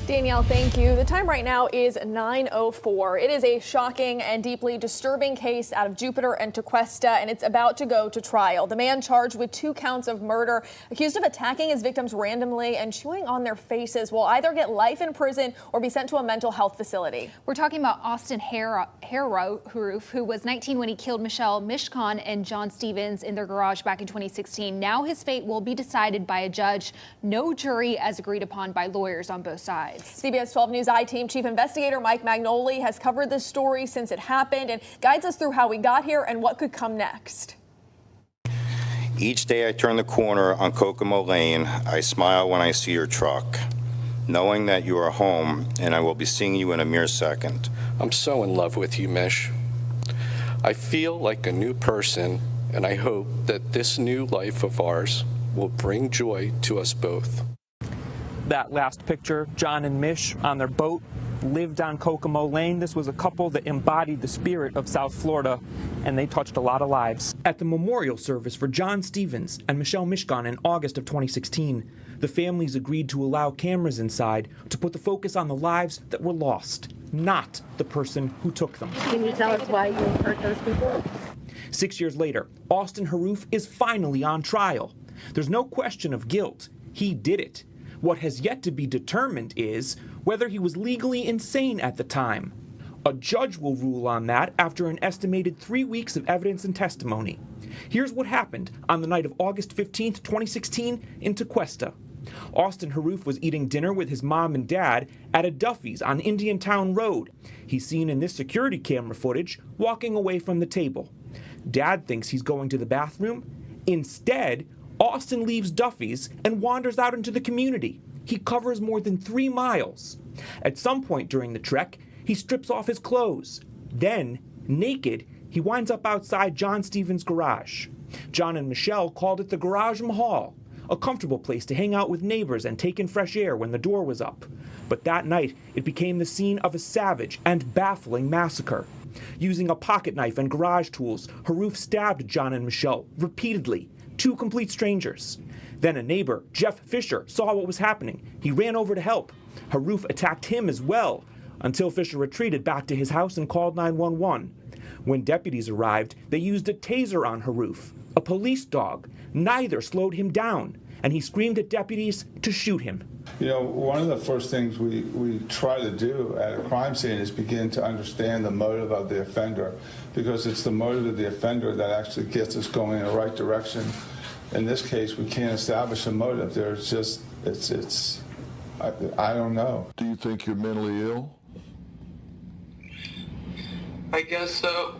Danielle, thank you. The time right now is 9:04. It is a shocking and deeply disturbing case out of Jupiter and Tequesta, and it's about to go to trial. The man charged with 2 counts of murder, accused of attacking his victims randomly and chewing on their faces, will either get life in prison or be sent to a mental health facility. We're talking about Austin Harrouff, who was 19 when he killed Michele, Mishcon, and John Stevens in their garage back in 2016. Now his fate will be decided by a judge. No jury as agreed upon by lawyers on both sides. CBS 12 News I-Team Chief Investigator Mike Magnoli has covered this story since it happened and guides us through how we got here and what could come next. Each day I turn the corner on Kokomo Lane, I smile when I see your truck, knowing that you are home and I will be seeing you in a mere second. I'm so in love with you, Mish. I feel like a new person, and I hope that this new life of ours will bring joy to us both. That last picture, John and Mish on their boat, lived on Kokomo Lane. This was a couple that embodied the spirit of South Florida, and they touched a lot of lives. At the memorial service for John Stevens and Michele Mishcon in August of 2016, the families agreed to allow cameras inside to put the focus on the lives that were lost, not the person who took them. Can you tell us why you hurt those people? 6 years later, Austin Harrouff is finally on trial. There's no question of guilt. He did it. What has yet to be determined is whether he was legally insane at the time. A judge will rule on that after an estimated 3 weeks of evidence and testimony. Here's what happened on the night of August 15, 2016 in Tequesta. Austin Harrouff was eating dinner with his mom and dad at a Duffy's on Indiantown Road. He's seen in this security camera footage walking away from the table. Dad thinks he's going to the bathroom. Instead, Austin leaves Duffy's and wanders out into the community. He covers more than 3 miles. At some point during the trek, he strips off his clothes. Then, naked, he winds up outside John Stevens' garage. John and Michele called it the Garage Mahal, a comfortable place to hang out with neighbors and take in fresh air when the door was up. But that night, it became the scene of a savage and baffling massacre. Using a pocket knife and garage tools, Harrouff stabbed John and Michele repeatedly. 2 complete strangers. Then a neighbor, Jeff Fisher, saw what was happening. He ran over to help. Harrouff attacked him as well, until Fisher retreated back to his house and called 911. When deputies arrived, they used a taser on Harrouff, a police dog. Neither slowed him down, and he screamed at deputies to shoot him. You know, one of the first things we try to do at a crime scene is begin to understand the motive of the offender, because it's the motive of the offender that actually gets us going in the right direction. In this case, we can't establish a motive. There's just, I don't know. Do you think you're mentally ill? I guess so.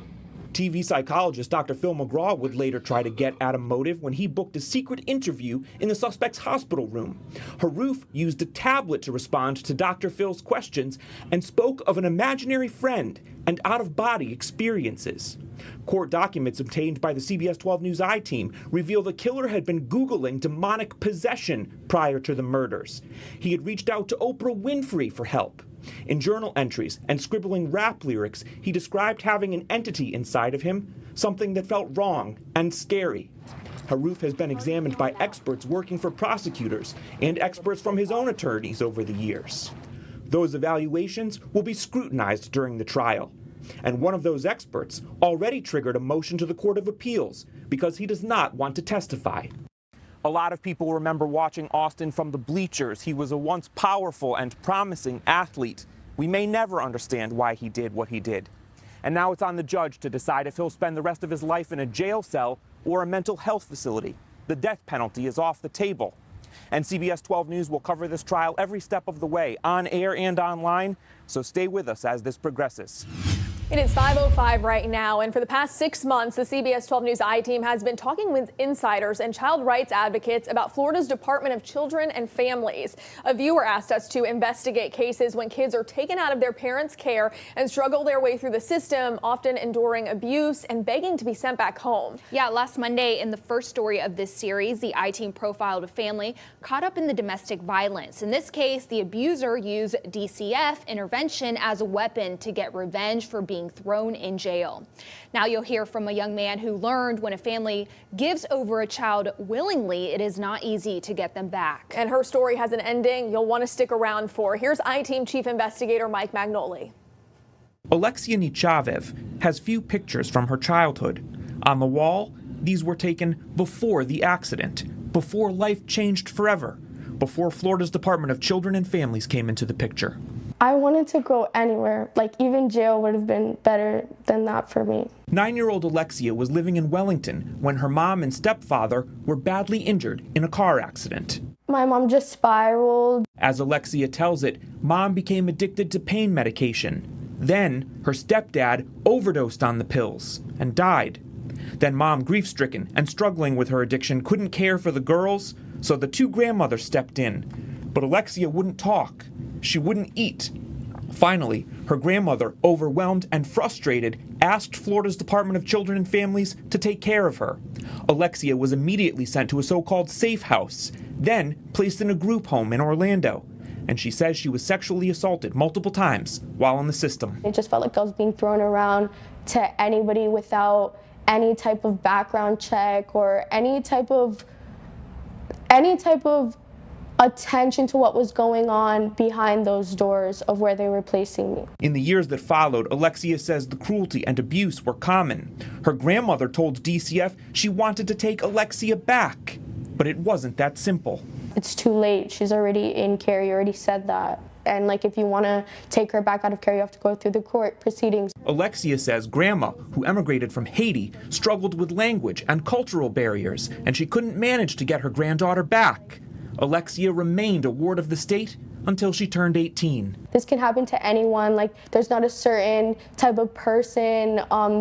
TV psychologist Dr. Phil McGraw would later try to get at a motive when he booked a secret interview in the suspect's hospital room. Harrouff used a tablet to respond to Dr. Phil's questions and spoke of an imaginary friend and out-of-body experiences. Court documents obtained by the CBS 12 News I-Team reveal the killer had been Googling demonic possession prior to the murders. He had reached out to Oprah Winfrey for help. In journal entries and scribbling rap lyrics, he described having an entity inside of him, something that felt wrong and scary. Harrouff has been examined by experts working for prosecutors and experts from his own attorneys over the years. Those evaluations will be scrutinized during the trial. And one of those experts already triggered a motion to the Court of Appeals because he does not want to testify. A lot of people remember watching Austin from the bleachers. He was a once powerful and promising athlete. We may never understand why he did what he did. And now it's on the judge to decide if he'll spend the rest of his life in a jail cell or a mental health facility. The death penalty is off the table. And CBS 12 News will cover this trial every step of the way, on air and online, so stay with us as this progresses. It is 5:05 right now, and for the past 6 months, the CBS 12 News I-Team has been talking with insiders and child rights advocates about Florida's Department of Children and Families. A viewer asked us to investigate cases when kids are taken out of their parents' care and struggle their way through the system, often enduring abuse and begging to be sent back home. Yeah, last Monday in the first story of this series, the I-Team profiled a family caught up in the domestic violence. In this case, the abuser used DCF intervention as a weapon to get revenge for being being thrown in jail. Now you'll hear from a young man who learned when a family gives over a child willingly, it is not easy to get them back. And her story has an ending you'll want to stick around for. Here's I-Team Chief Investigator Mike Magnoli. Alexia Nichavev has few pictures from her childhood. On the wall, these were taken before the accident, before life changed forever, before Florida's Department of Children and Families came into the picture. I wanted to go anywhere, like even jail would have been better than that for me. 9-year-old Alexia was living in Wellington when her mom and stepfather were badly injured in a car accident. My mom just spiraled. As Alexia tells it, mom became addicted to pain medication. Then her stepdad overdosed on the pills and died. Then mom, grief-stricken and struggling with her addiction, couldn't care for the girls, so the two grandmothers stepped in. But Alexia wouldn't talk. She wouldn't eat. Finally, her grandmother, overwhelmed and frustrated, asked Florida's Department of Children and Families to take care of her. Alexia was immediately sent to a so-called safe house, then placed in a group home in Orlando. And she says she was sexually assaulted multiple times while in the system. It just felt like I was being thrown around to anybody without any type of background check or any type of attention to what was going on behind those doors of where they were placing me. In the years that followed, Alexia says the cruelty and abuse were common. Her grandmother told DCF she wanted to take Alexia back, but it wasn't that simple. It's too late. She's already in care. You already said that. And like, if you want to take her back out of care, you have to go through the court proceedings. Alexia says grandma, who emigrated from Haiti, struggled with language and cultural barriers, and she couldn't manage to get her granddaughter back. Alexia remained a ward of the state until she turned 18. This can happen to anyone. Like, there's not a certain type of person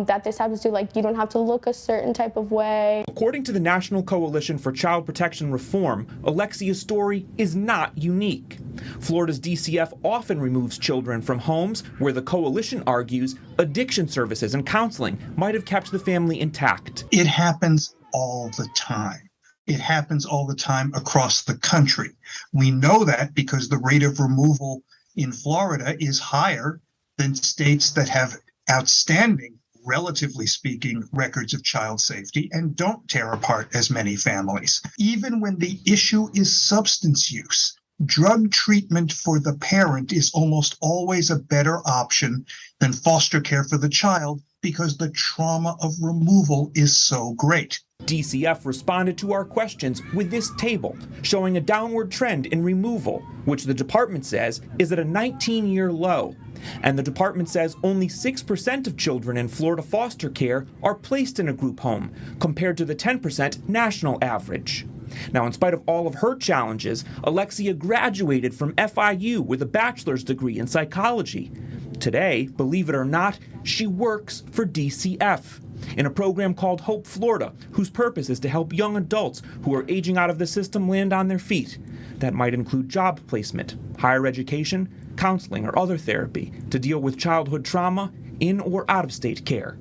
that this happens to. Like, you don't have to look a certain type of way. According to the National Coalition for Child Protection Reform, Alexia's story is not unique. Florida's DCF often removes children from homes where the coalition argues addiction services and counseling might have kept the family intact. It happens all the time. It happens all the time across the country. We know that because the rate of removal in Florida is higher than states that have outstanding, relatively speaking, records of child safety and don't tear apart as many families. Even when the issue is substance use, drug treatment for the parent is almost always a better option than foster care for the child because the trauma of removal is so great. DCF responded to our questions with this table showing a downward trend in removal, which the department says is at a 19-year low. And the department says only 6% of children in Florida foster care are placed in a group home, compared to the 10% national average. Now, in spite of all of her challenges, Alexia graduated from FIU with a bachelor's degree in psychology. Today, believe it or not, she works for DCF in a program called Hope Florida, whose purpose is to help young adults who are aging out of the system land on their feet. That might include job placement, higher education, counseling, or other therapy to deal with childhood trauma in or out of state care.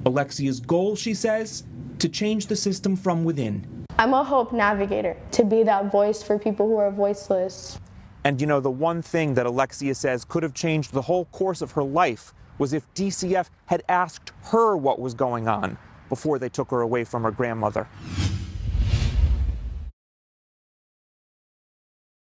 Alexia's goal, she says, to change the system from within. I'm a hope navigator, to be that voice for people who are voiceless. And you know, the one thing that Alexia says could have changed the whole course of her life was if DCF had asked her what was going on before they took her away from her grandmother.